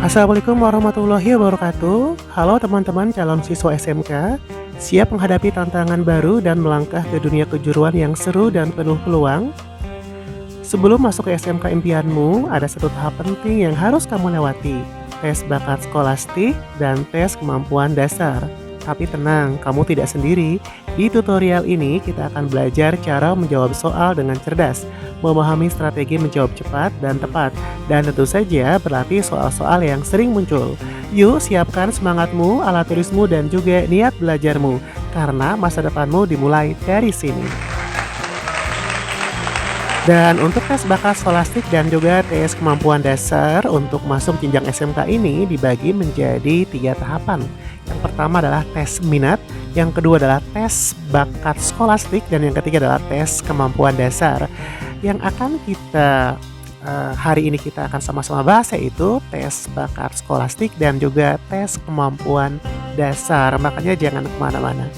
Assalamualaikum warahmatullahi wabarakatuh. Halo teman-teman calon siswa SMK, siap menghadapi tantangan baru dan melangkah ke dunia kejuruan yang seru dan penuh peluang? Sebelum masuk ke SMK impianmu, ada satu tahap penting yang harus kamu lewati, tes bakat skolastik dan tes kemampuan dasar. Tapi tenang, kamu tidak sendiri. Di tutorial ini kita akan belajar cara menjawab soal dengan cerdas, memahami strategi menjawab cepat dan tepat, dan tentu saja berlatih soal-soal yang sering muncul. Yuk siapkan semangatmu, alat tulismu, dan juga niat belajarmu, karena masa depanmu dimulai dari sini. Dan untuk tes bakat skolastik dan juga tes kemampuan dasar untuk masuk jenjang SMK ini dibagi menjadi 3 tahapan. Yang pertama adalah tes minat, yang kedua adalah tes bakat skolastik, dan yang ketiga adalah tes kemampuan dasar. Yang akan kita hari ini kita akan sama-sama bahas yaitu tes bakat skolastik dan juga tes kemampuan dasar. Makanya jangan kemana-mana.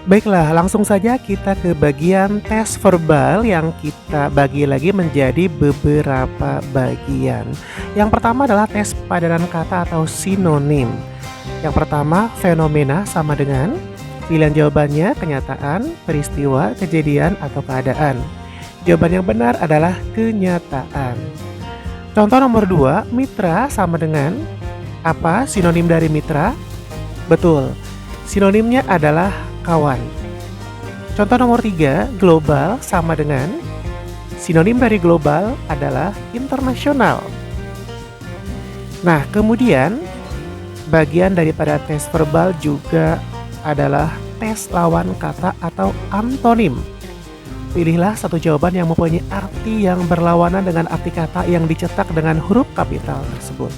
Baiklah, langsung saja kita ke bagian tes verbal yang kita bagi lagi menjadi beberapa bagian. Yang pertama adalah tes padanan kata atau sinonim. Yang pertama, fenomena sama dengan, pilihan jawabannya kenyataan, peristiwa, kejadian, atau keadaan. Jawaban yang benar adalah kenyataan. Contoh nomor 2, mitra sama dengan, apa sinonim dari mitra? Betul, sinonimnya adalah kawan. Contoh nomor 3, global sama dengan, sinonim dari global adalah internasional. Nah, kemudian bagian daripada tes verbal juga adalah tes lawan kata atau antonim. Pilihlah satu jawaban yang mempunyai arti yang berlawanan dengan arti kata yang dicetak dengan huruf kapital tersebut.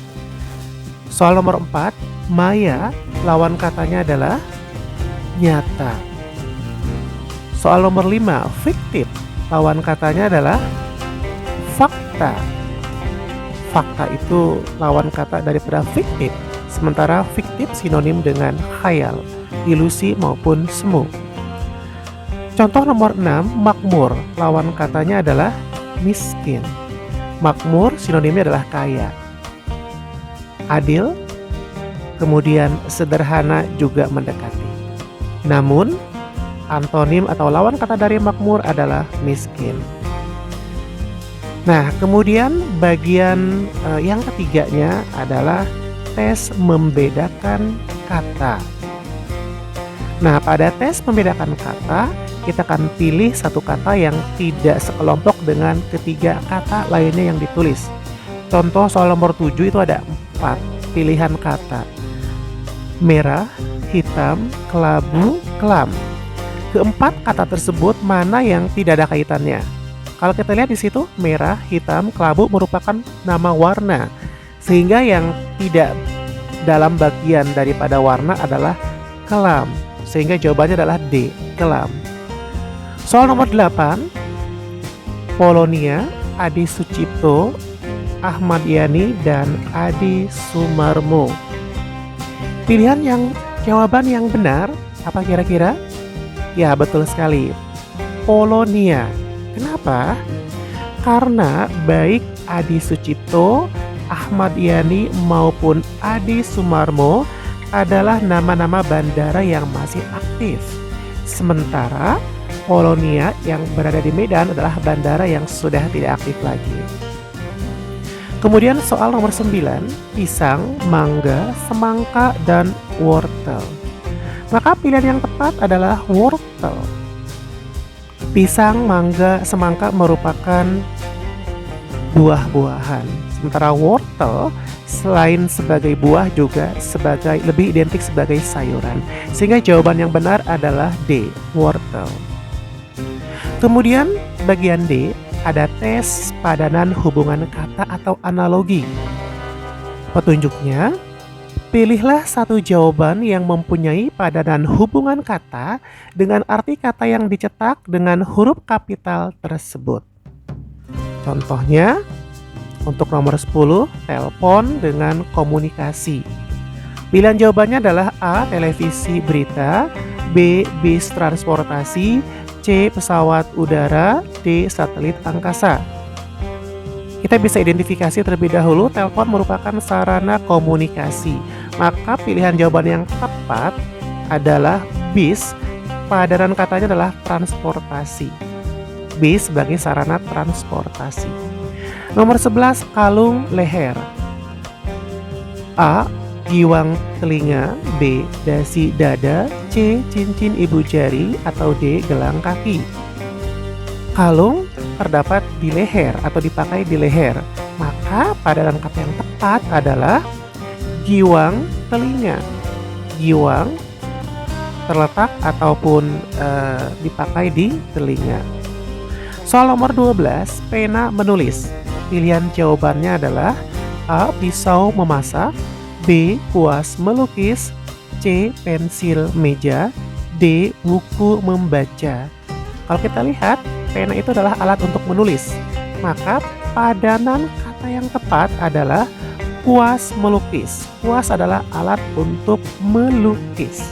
Soal nomor 4, maya, lawan katanya adalah nyata. Soal nomor 5, fiktif, lawan katanya adalah fakta. Fakta itu lawan kata daripada fiktif, sementara fiktif sinonim dengan khayal, ilusi maupun semu. Contoh nomor 6, makmur, lawan katanya adalah miskin. Makmur sinonimnya adalah kaya. Adil, kemudian sederhana juga mendekati. Namun, antonim atau lawan kata dari makmur adalah miskin. Nah, kemudian bagian yang ketiganya adalah tes membedakan kata. Nah, pada tes membedakan kata, kita akan pilih satu kata yang tidak sekelompok dengan ketiga kata lainnya yang ditulis. Contoh soal nomor 7 itu ada 4 pilihan kata. Merah, hitam, kelabu, kelam. Keempat kata tersebut mana yang tidak ada kaitannya? Kalau kita lihat di situ, merah, hitam, kelabu merupakan nama warna. Sehingga yang tidak dalam bagian daripada warna adalah kelam. Sehingga jawabannya adalah D, kelam. Soal nomor 8, Polonia, Adi Sucipto, Ahmad Yani, dan Adi Sumarmo. Pilihan yang jawaban yang benar apa kira-kira? Ya, betul sekali, Polonia. Kenapa? Karena baik Adi Sucipto, Ahmad Yani maupun Adi Sumarmo adalah nama-nama bandara yang masih aktif. Sementara Polonia yang berada di Medan adalah bandara yang sudah tidak aktif lagi. Kemudian soal nomor 9, pisang, mangga, semangka, dan wortel. Maka pilihan yang tepat adalah wortel. Pisang, mangga, semangka merupakan buah-buahan. Sementara wortel selain sebagai buah juga lebih identik sebagai sayuran. Sehingga jawaban yang benar adalah D, wortel. Kemudian bagian D, ada tes padanan hubungan kata atau analogi. Petunjuknya, pilihlah satu jawaban yang mempunyai padanan hubungan kata dengan arti kata yang dicetak dengan huruf kapital tersebut. Contohnya, untuk nomor 10, telepon dengan komunikasi. Pilihan jawabannya adalah A, televisi berita, B, bis transportasi, C, pesawat udara, D, satelit angkasa. Kita bisa identifikasi terlebih dahulu telepon merupakan sarana komunikasi. Maka pilihan jawaban yang tepat adalah bis. Padanan katanya adalah transportasi. Bis sebagai sarana transportasi. Nomor 11, kalung leher. A. Giwang telinga. B. Dasi dada. C. Cincin ibu jari. Atau D. Gelang kaki. Kalung terdapat di leher atau dipakai di leher. Maka padanan kata yang tepat adalah giwang telinga. Giwang terletak ataupun dipakai di telinga. Soal nomor 12, pena menulis. Pilihan jawabannya adalah A. Pisau memasak. B. Kuas melukis. C. Pensil meja. D. Buku membaca. Kalau kita lihat, pena itu adalah alat untuk menulis. Maka padanan kata yang tepat adalah kuas melukis. Kuas adalah alat untuk melukis.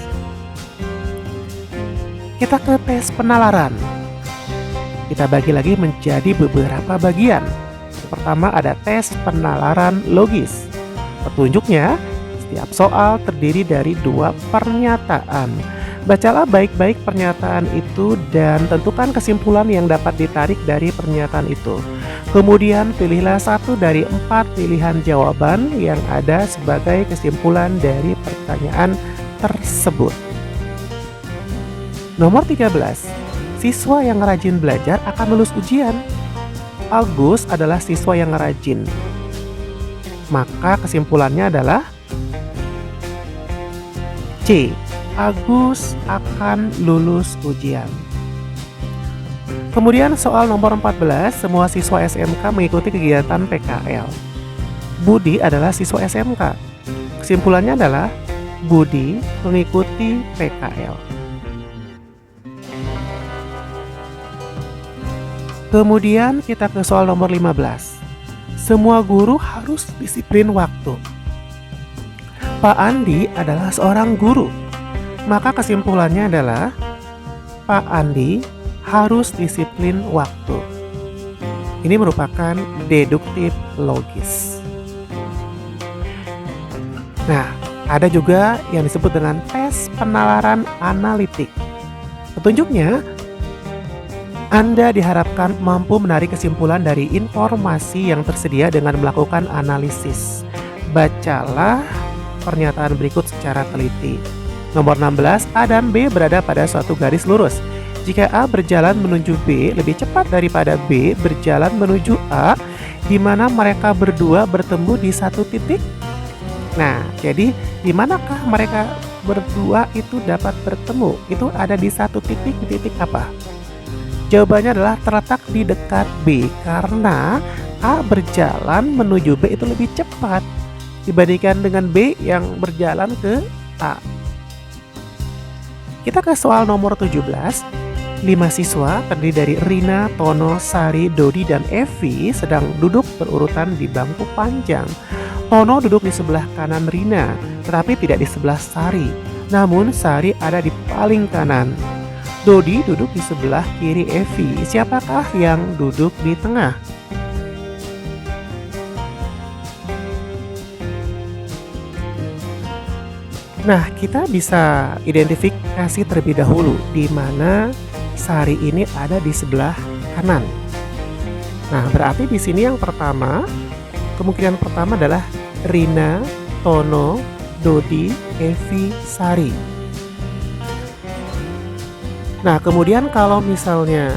Kita ke tes penalaran. Kita bagi lagi menjadi beberapa bagian. Pertama ada tes penalaran logis. Petunjuknya, setiap soal terdiri dari 2 pernyataan. Bacalah baik-baik pernyataan itu dan tentukan kesimpulan yang dapat ditarik dari pernyataan itu. Kemudian pilihlah 1 dari 4 pilihan jawaban yang ada sebagai kesimpulan dari pertanyaan tersebut. Nomor 13. Siswa yang rajin belajar akan lulus ujian. Agus adalah siswa yang rajin. Maka kesimpulannya adalah C. Agus akan lulus ujian. Kemudian soal nomor 14, semua siswa SMK mengikuti kegiatan PKL. Budi adalah siswa SMK. Kesimpulannya adalah Budi mengikuti PKL. Kemudian kita ke soal nomor 15. Semua guru harus disiplin waktu. Pak Andi adalah seorang guru. Maka kesimpulannya adalah Pak Andi harus disiplin waktu. Ini merupakan deduktif logis. Nah, ada juga yang disebut dengan tes penalaran analitik. Petunjuknya, Anda diharapkan mampu menarik kesimpulan dari informasi yang tersedia dengan melakukan analisis. Bacalah pernyataan berikut secara teliti. Nomor 16, A dan B berada pada suatu garis lurus. Jika A berjalan menuju B lebih cepat daripada B berjalan menuju A, di mana mereka berdua bertemu di satu titik. Nah, jadi di manakah mereka berdua itu dapat bertemu? Itu ada di satu titik, di titik apa? Jawabannya adalah terletak di dekat B, karena A berjalan menuju B itu lebih cepat dibandingkan dengan B yang berjalan ke A. Kita ke soal nomor 17. 5 siswa terdiri dari Rina, Tono, Sari, Dodi, dan Evi sedang duduk berurutan di bangku panjang. Tono duduk di sebelah kanan Rina, tetapi tidak di sebelah Sari. Namun Sari ada di paling kanan. Dodi duduk di sebelah kiri Evi. Siapakah yang duduk di tengah? Nah, kita bisa identifikasi terlebih dahulu di mana Sari ini ada di sebelah kanan. Nah, berarti di sini yang pertama, kemungkinan pertama adalah Rina, Tono, Dodi, Evi, Sari. Nah, kemudian kalau misalnya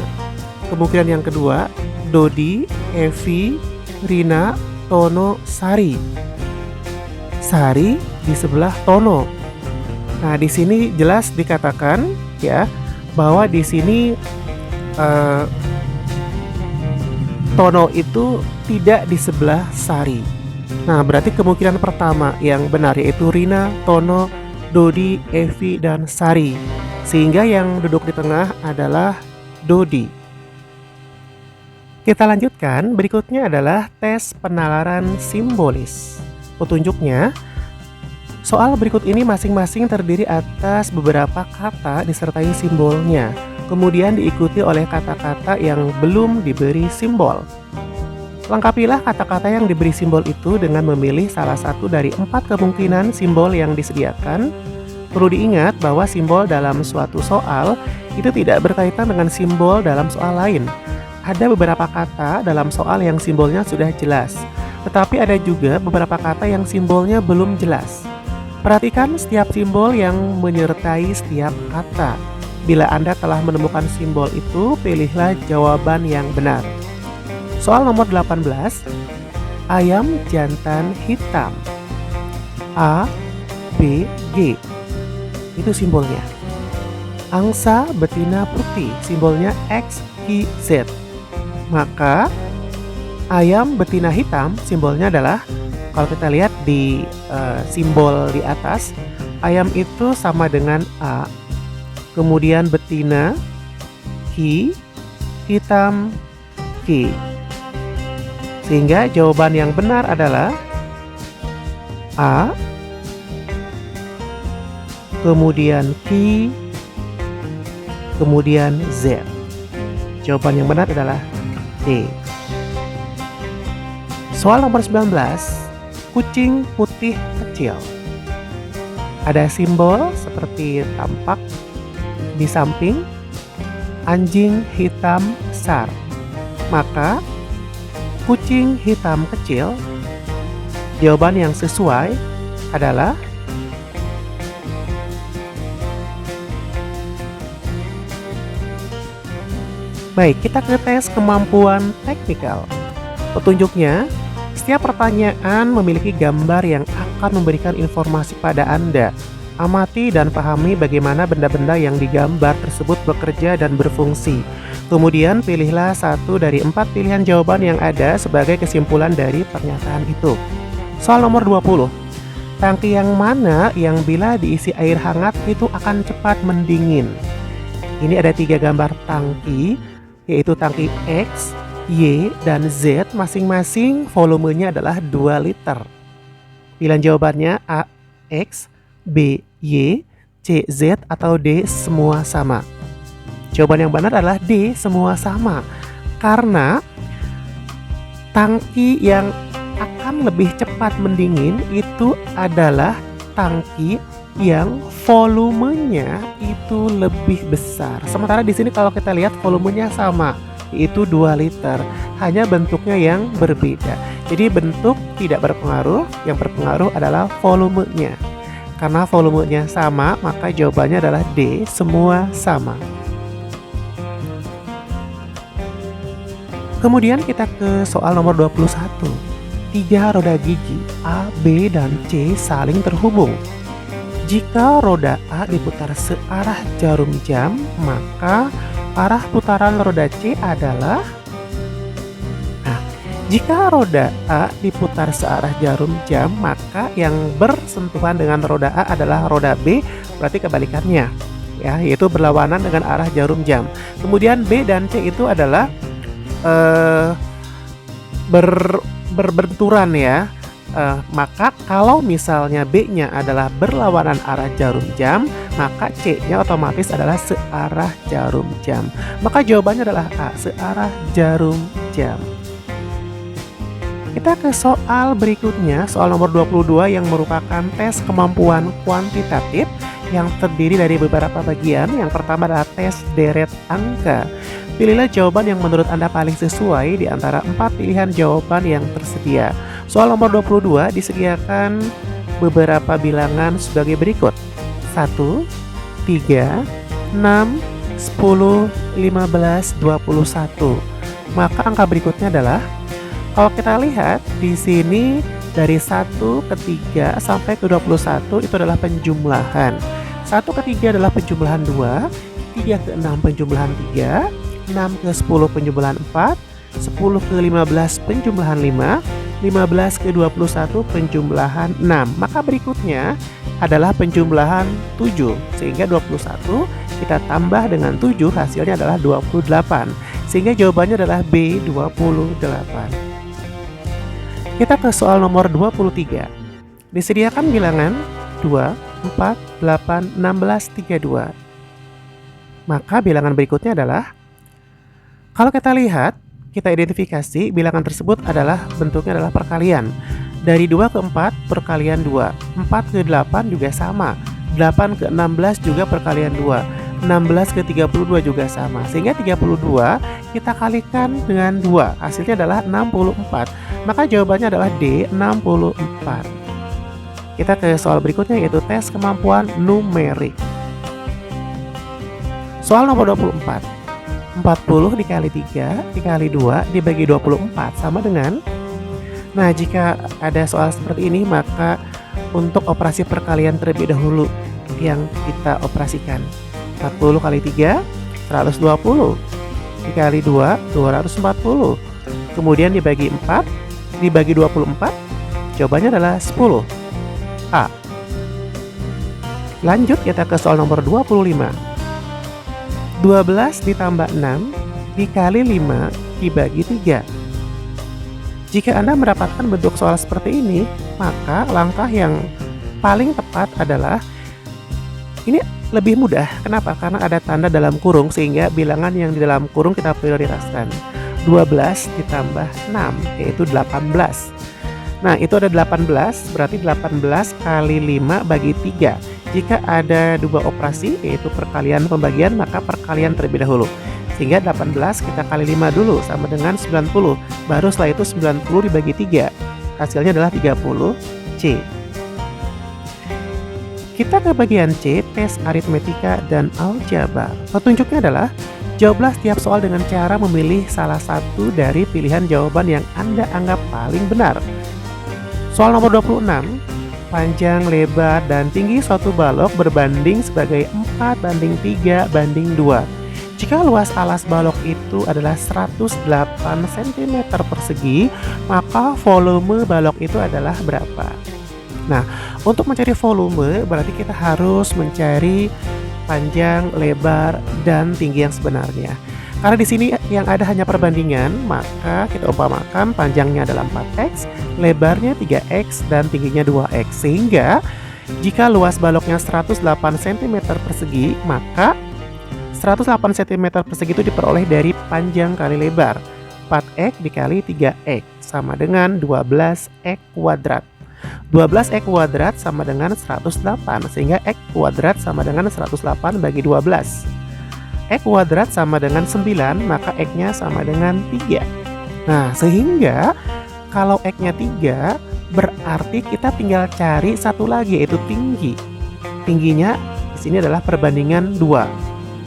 kemungkinan yang kedua, Dodi, Evi, Rina, Tono, Sari. Sari di sebelah Tono. Nah, di sini jelas dikatakan ya bahwa di sini Tono itu tidak di sebelah Sari. Nah, berarti kemungkinan pertama yang benar yaitu Rina, Tono, Dodi, Evi, dan Sari. Sehingga yang duduk di tengah adalah Dodi. Kita lanjutkan, berikutnya adalah tes penalaran simbolis. Petunjuknya, soal berikut ini masing-masing terdiri atas beberapa kata disertai simbolnya. Kemudian diikuti oleh kata-kata yang belum diberi simbol. Lengkapilah kata-kata yang diberi simbol itu dengan memilih salah satu dari 4 kemungkinan simbol yang disediakan. Perlu diingat bahwa simbol dalam suatu soal itu tidak berkaitan dengan simbol dalam soal lain. Ada beberapa kata dalam soal yang simbolnya sudah jelas, tetapi ada juga beberapa kata yang simbolnya belum jelas. Perhatikan setiap simbol yang menyertai setiap kata. Bila Anda telah menemukan simbol itu, pilihlah jawaban yang benar. Soal nomor 18, ayam jantan hitam. A, B, G. Itu simbolnya. Angsa betina putih, simbolnya X, Y, Z. Maka ayam betina hitam simbolnya adalah, kalau kita lihat di simbol di atas, ayam itu sama dengan A, kemudian betina Q, hitam Q. Sehingga jawaban yang benar adalah A, kemudian Q, kemudian Z. Jawaban yang benar adalah D. Soal nomor 19, kucing putih kecil. Ada simbol seperti tampak di samping anjing hitam besar. Maka kucing hitam kecil, jawaban yang sesuai adalah baik, kita ke tes kemampuan teknikal. Petunjuknya, setiap pertanyaan memiliki gambar yang akan memberikan informasi pada Anda. Amati dan pahami bagaimana benda-benda yang digambar tersebut bekerja dan berfungsi. Kemudian pilihlah satu dari 4 pilihan jawaban yang ada sebagai kesimpulan dari pernyataan itu. Soal nomor 20. Tangki yang mana yang bila diisi air hangat itu akan cepat mendingin? Ini ada 3 gambar tangki, yaitu tangki X, Y, dan Z. Masing-masing volumenya adalah 2 liter. Pilihan jawabannya A, X, B, Y, C, Z, atau D, semua sama. Jawaban yang benar adalah D, semua sama. Karena tangki yang akan lebih cepat mendingin itu adalah tangki yang volumenya itu lebih besar. Sementara di sini kalau kita lihat volumenya sama, yaitu 2 liter. Hanya bentuknya yang berbeda. Jadi bentuk tidak berpengaruh, yang berpengaruh adalah volumenya. Karena volumenya sama, maka jawabannya adalah D, semua sama. Kemudian kita ke soal nomor 21. 3 roda gigi A, B, dan C saling terhubung. Jika roda A diputar searah jarum jam, maka arah putaran roda C adalah... Jika roda A diputar searah jarum jam, maka yang bersentuhan dengan roda A adalah roda B, berarti kebalikannya, ya, yaitu berlawanan dengan arah jarum jam. Kemudian B dan C itu adalah berbenturan, ya. Maka kalau misalnya B-nya adalah berlawanan arah jarum jam, maka C-nya otomatis adalah searah jarum jam. Maka jawabannya adalah A, searah jarum jam. Kita ke soal berikutnya, soal nomor 22 yang merupakan tes kemampuan kuantitatif yang terdiri dari beberapa bagian. Yang pertama adalah tes deret angka. Pilihlah jawaban yang menurut Anda paling sesuai di antara 4 pilihan jawaban yang tersedia. Soal nomor 22 disediakan beberapa bilangan sebagai berikut: 1, 3, 6, 10, 15, 21. Maka angka berikutnya adalah, kalau kita lihat di sini dari 1 ke 3 sampai ke 21 itu adalah penjumlahan. 1 ke 3 adalah penjumlahan 2, 3 ke 6 penjumlahan 3, 6 ke 10 penjumlahan 4, 10 ke 15 penjumlahan 5, 15 ke 21 penjumlahan 6. Maka berikutnya adalah penjumlahan 7. Sehingga 21 kita tambah dengan 7, hasilnya adalah 28. Sehingga jawabannya adalah B, 28. Kita ke soal nomor 23. Disediakan bilangan 2, 4, 8, 16, 32. Maka bilangan berikutnya adalah, kalau kita lihat kita identifikasi bilangan tersebut adalah bentuknya adalah perkalian. Dari 2 ke 4 perkalian 2, 4 ke 8 juga sama, 8 ke 16 juga perkalian 2, 16 ke 32 juga sama. Sehingga 32 kita kalikan dengan 2, hasilnya adalah 64. Maka jawabannya adalah D, 64. Kita ke soal berikutnya, yaitu tes kemampuan numerik. Soal nomor 24. 40 dikali 3 dikali 2 dibagi 24 sama dengan. Nah, jika ada soal seperti ini, maka untuk operasi perkalian terlebih dahulu yang kita operasikan. 40 kali 3 120 dikali 2 240, kemudian dibagi 4 dibagi 24, jawabannya adalah 10. A. Lanjut kita ke soal nomor 25. 12 ditambah 6 dikali 5 dibagi 3. Jika Anda mendapatkan bentuk soal seperti ini, maka langkah yang paling tepat adalah ini lebih mudah. Kenapa? Karena ada tanda dalam kurung, sehingga bilangan yang di dalam kurung kita prioritaskan. 12 ditambah 6 yaitu 18. Nah, itu ada 18, berarti 18 kali 5 bagi 3. Jika ada dua operasi, yaitu perkalian pembagian, maka perkalian terlebih dahulu. Sehingga 18 kita kali 5 dulu, sama dengan 90. Baru setelah itu 90 dibagi 3. Hasilnya adalah 30 C. Kita ke bagian C, tes aritmetika dan aljabar. Petunjuknya adalah, jawablah setiap soal dengan cara memilih salah satu dari pilihan jawaban yang Anda anggap paling benar. Soal nomor 26, panjang, lebar, dan tinggi suatu balok berbanding sebagai 4:3:2. Jika luas alas balok itu adalah 108 cm persegi, maka volume balok itu adalah berapa? Nah, untuk mencari volume berarti kita harus mencari panjang, lebar, dan tinggi yang sebenarnya. Karena di sini yang ada hanya perbandingan, maka kita umpamakan panjangnya adalah 4x, lebarnya 3x, dan tingginya 2x. Sehingga jika luas baloknya 108 cm persegi, maka 108 cm persegi itu diperoleh dari panjang kali lebar. 4x dikali 3x sama dengan 12x kuadrat. 12x kuadrat sama dengan 108, sehingga x kuadrat sama dengan 108 bagi 12. X kuadrat sama dengan 9, maka X-nya sama dengan 3. Nah, sehingga kalau X-nya 3, berarti kita tinggal cari satu lagi, yaitu tinggi. Tingginya di sini adalah perbandingan 2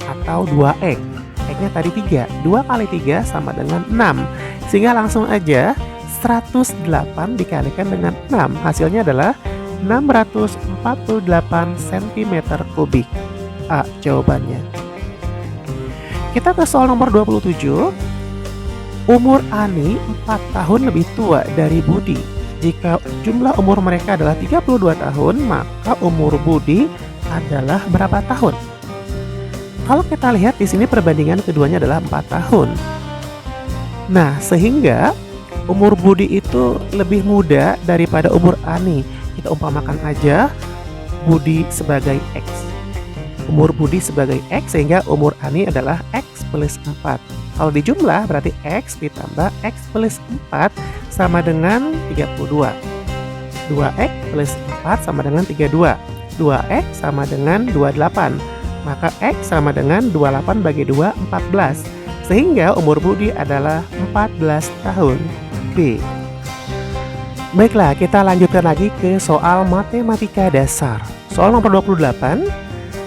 atau 2X. X-nya tadi 3. 2 kali 3 sama dengan 6. Sehingga langsung aja 108 dikalikan dengan 6. Hasilnya adalah 648 cm kubik. A jawabannya. Kita ke soal nomor 27. Umur Ani 4 tahun lebih tua dari Budi. Jika jumlah umur mereka adalah 32 tahun, maka umur Budi adalah berapa tahun? Kalau kita lihat di sini perbandingan keduanya adalah 4 tahun. Nah, sehingga umur Budi itu lebih muda daripada umur Ani. Kita umpamakan aja Budi sebagai X. Umur Budi sebagai X, sehingga umur Ani adalah X plus 4. Kalau dijumlah berarti X ditambah X plus 4 sama dengan 32. 2X plus 4 sama dengan 32. 2X sama dengan 28. Maka X sama dengan 28 bagi 2, 14. Sehingga umur Budi adalah 14 tahun. B. Baiklah, kita lanjutkan lagi ke soal matematika dasar. Soal nomor 28.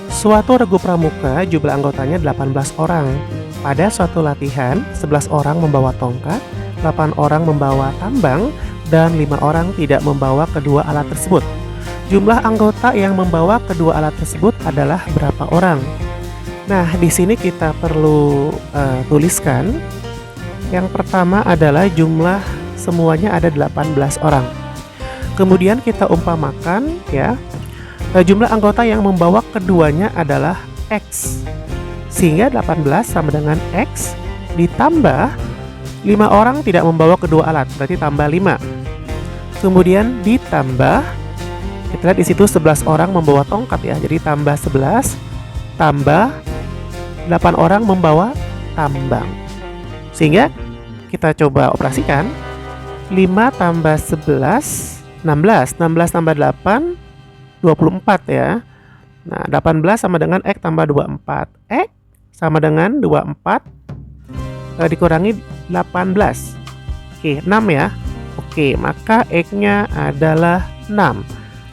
Suatu regu pramuka jumlah anggotanya 18 orang. Pada suatu latihan, 11 orang membawa tongkat, 8 orang membawa tambang, dan 5 orang tidak membawa kedua alat tersebut. Jumlah anggota yang membawa kedua alat tersebut adalah berapa orang? Nah, di sini kita perlu tuliskan. Yang pertama adalah jumlah semuanya ada 18 orang. Kemudian kita umpamakan ya, jumlah anggota yang membawa keduanya adalah X. Sehingga 18 sama dengan X ditambah 5 orang tidak membawa kedua alat, berarti tambah 5. Kemudian ditambah, kita lihat di situ 11 orang membawa tongkat ya, jadi tambah 11 tambah 8 orang membawa tambang. Sehingga kita coba operasikan. 5 tambah 11, 16. 16 tambah 8, 24 ya. Nah, 18 sama dengan X tambah 24. X sama dengan 24 dikurangi 18. Oke, 6 ya. Oke, maka X-nya adalah 6.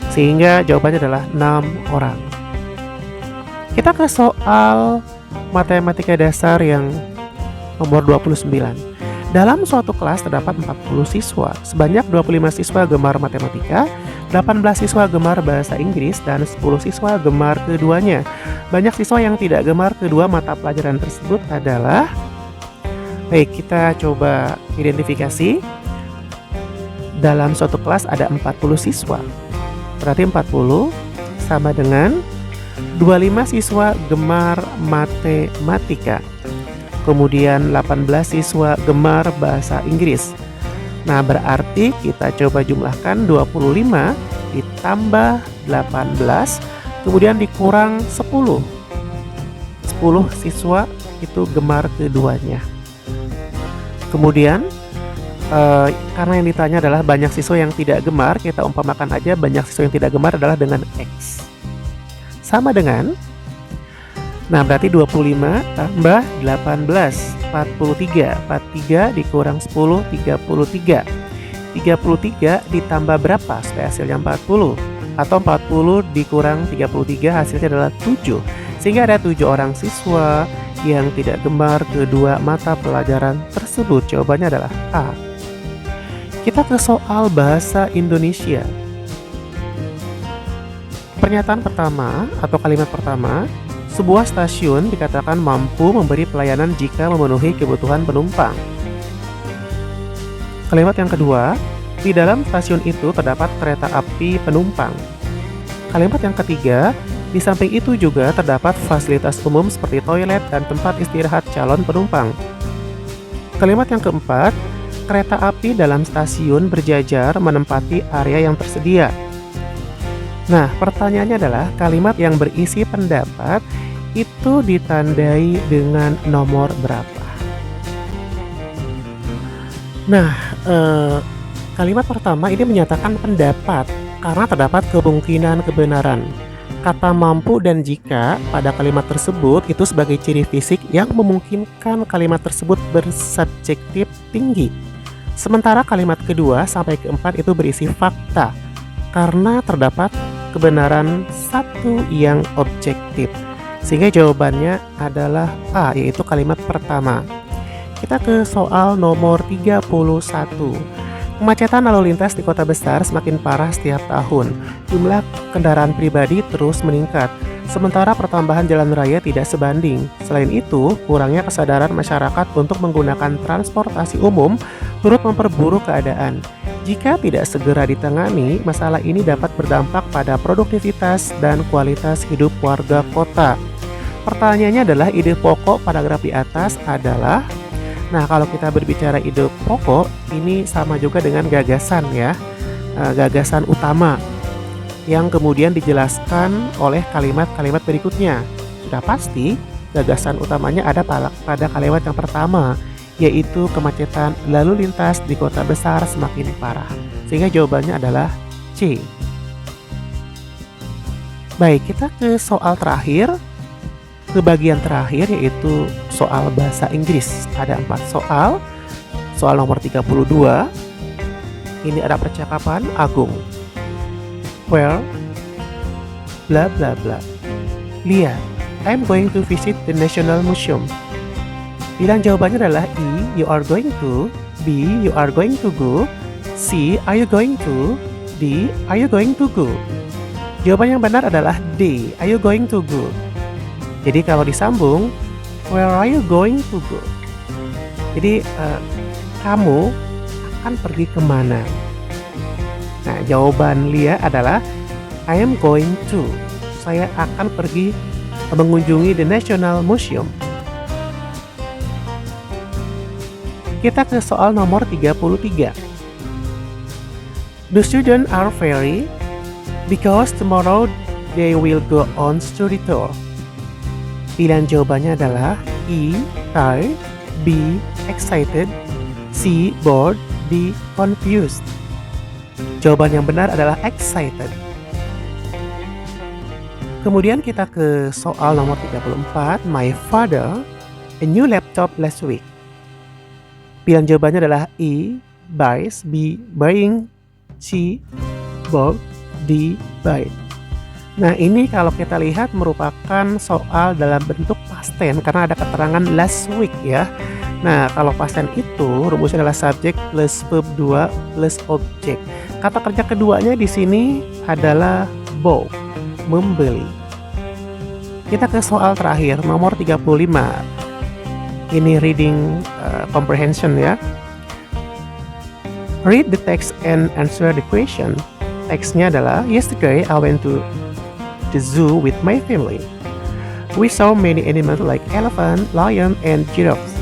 Sehingga jawabannya adalah 6 orang. Kita ke soal matematika dasar yang nomor 29. Dalam suatu kelas terdapat 40 siswa. Sebanyak 25 siswa gemar matematika, 18 siswa gemar bahasa Inggris, dan 10 siswa gemar keduanya. Banyak siswa yang tidak gemar kedua mata pelajaran tersebut adalah... Baik, kita coba identifikasi. Dalam suatu kelas ada 40 siswa. Berarti 40 sama dengan 25 siswa gemar matematika. Kemudian 18 siswa gemar bahasa Inggris. Nah, berarti kita coba jumlahkan 25 ditambah 18, kemudian dikurang 10. 10 siswa itu gemar keduanya. Kemudian karena yang ditanya adalah banyak siswa yang tidak gemar, kita umpamakan aja banyak siswa yang tidak gemar adalah dengan X. Sama dengan, nah berarti 25 tambah 18, 43. 43 dikurang 10, 33. 33 ditambah berapa supaya hasilnya 40? Atau 40 dikurang 33 hasilnya adalah 7. Sehingga ada 7 orang siswa yang tidak gemar kedua mata pelajaran tersebut. Jawabannya adalah A. Kita ke soal bahasa Indonesia. Pernyataan pertama atau kalimat pertama, sebuah stasiun dikatakan mampu memberi pelayanan jika memenuhi kebutuhan penumpang. Kalimat yang kedua, di dalam stasiun itu terdapat kereta api penumpang. Kalimat yang ketiga, di samping itu juga terdapat fasilitas umum seperti toilet dan tempat istirahat calon penumpang. Kalimat yang keempat, kereta api dalam stasiun berjajar menempati area yang tersedia. Nah, pertanyaannya adalah kalimat yang berisi pendapat itu ditandai dengan nomor berapa? Nah, kalimat pertama ini menyatakan pendapat karena terdapat kemungkinan kebenaran. Kata mampu dan jika pada kalimat tersebut itu sebagai ciri fisik yang memungkinkan kalimat tersebut bersubjektif tinggi. Sementara kalimat kedua sampai keempat itu berisi fakta karena terdapat kebenaran satu yang objektif. Sehingga jawabannya adalah A, yaitu kalimat pertama. Kita ke soal nomor 31. Kemacetan lalu lintas di kota besar semakin parah setiap tahun. Jumlah kendaraan pribadi terus meningkat, sementara pertambahan jalan raya tidak sebanding. Selain itu, kurangnya kesadaran masyarakat untuk menggunakan transportasi umum turut memperburuk keadaan. Jika tidak segera ditangani, masalah ini dapat berdampak pada produktivitas dan kualitas hidup warga kota. Pertanyaannya adalah ide pokok paragraf di atas adalah, nah kalau kita berbicara ide pokok, ini sama juga dengan gagasan ya, gagasan utama yang kemudian dijelaskan oleh kalimat-kalimat berikutnya. Sudah pasti gagasan utamanya ada pada kalimat yang pertama, yaitu kemacetan lalu lintas di kota besar semakin parah. Sehingga jawabannya adalah C. Baik, kita ke soal terakhir, ke bagian terakhir yaitu soal bahasa Inggris. Ada 4 soal. Soal nomor 32. Ini ada percakapan Agung. Well, bla bla bla. Lia, I'm going to visit the National Museum. Bilang jawabannya adalah E, you are going to. B, you are going to go. C, are you going to. D, are you going to go. Jawaban yang benar adalah D, are you going to go. Jadi kalau disambung, where are you going to go. Jadi kamu akan pergi kemana. Nah, jawaban Lia adalah I am going to. Saya akan pergi mengunjungi the National Museum. Kita ke soal nomor 33. The students are very because tomorrow they will go on study tour. Pilihan jawabannya adalah E, tired, B, excited, C. Bored. D. Confused. Jawaban yang benar adalah excited. Kemudian kita ke soal nomor 34. My father a new laptop last week. Pilihan jawabannya adalah E. Buys. B. Buying. C. Bought. D. Buy. Nah, ini kalau kita lihat merupakan soal dalam bentuk past tense karena ada keterangan last week ya. Nah, kalau past tense itu rumusnya adalah subjek plus verb 2 plus objek. Kata kerja keduanya di sini adalah bought, membeli. Kita ke soal terakhir nomor 35. Ini reading comprehension ya. Read the text and answer the question. Teksnya adalah, yesterday I went to the zoo with my family. We saw many animals like elephant, lion, and giraffes.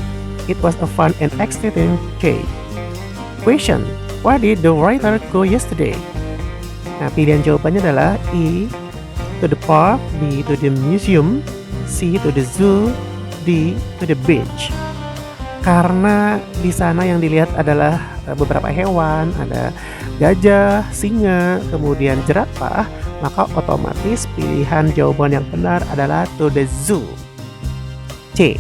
It was a fun and exciting day. Question, where did the writer go yesterday? Nah, pilihan jawabannya adalah E. To the park, B. To the museum, C. To the zoo, D. To the beach. Karena di sana yang dilihat adalah beberapa hewan, ada gajah, singa, kemudian jerapah, maka otomatis pilihan jawaban yang benar adalah to the zoo. C.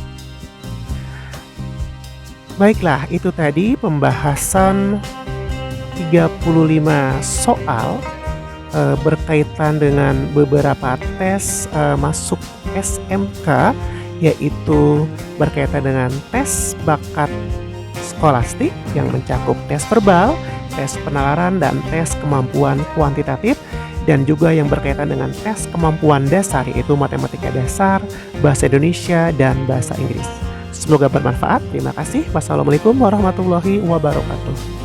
Baiklah, itu tadi pembahasan 35 soal berkaitan dengan beberapa tes masuk SMK, yaitu berkaitan dengan tes bakat skolastik yang mencakup tes verbal, tes penalaran, dan tes kemampuan kuantitatif, dan juga yang berkaitan dengan tes kemampuan dasar, yaitu matematika dasar, bahasa Indonesia, dan bahasa Inggris. Semoga bermanfaat. Terima kasih. Wassalamualaikum warahmatullahi wabarakatuh.